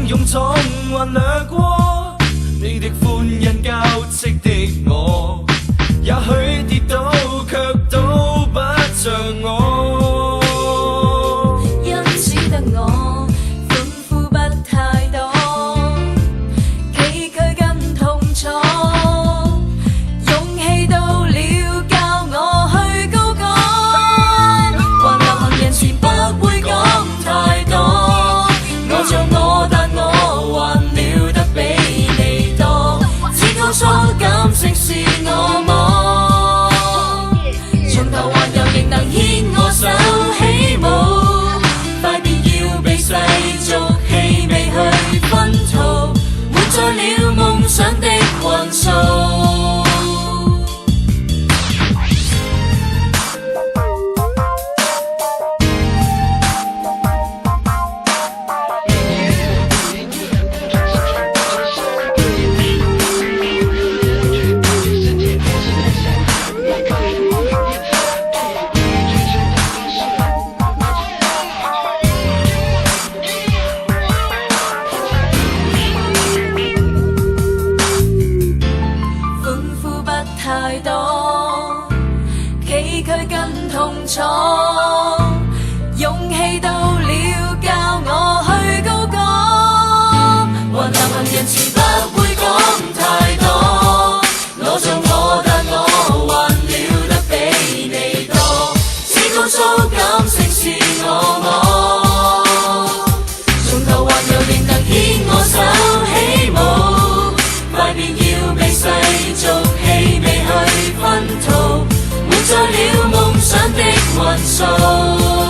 勇闖還掠過，你的歡欣交織的我，也許跌倒卻都不像我，因只得我歡呼不太多，崎嶇跟痛楚，勇氣到了教我去高歌，還流行人前不會講太多，我做我但我還了得比你多，只高速感性是我魔，從頭還遊仍能牽我手起舞，快便要被世俗氣味去熏陶，滿載了夢想的雲數。太多崎嶇跟痛楚，勇氣到了教我去高歌，還流行人前不會講太多，我做我但我還了得比你多，只高速感性是我魔，從頭還遊仍能牽我手起舞，快便要被世俗氣味去熏陶，滿載了夢想的雲數。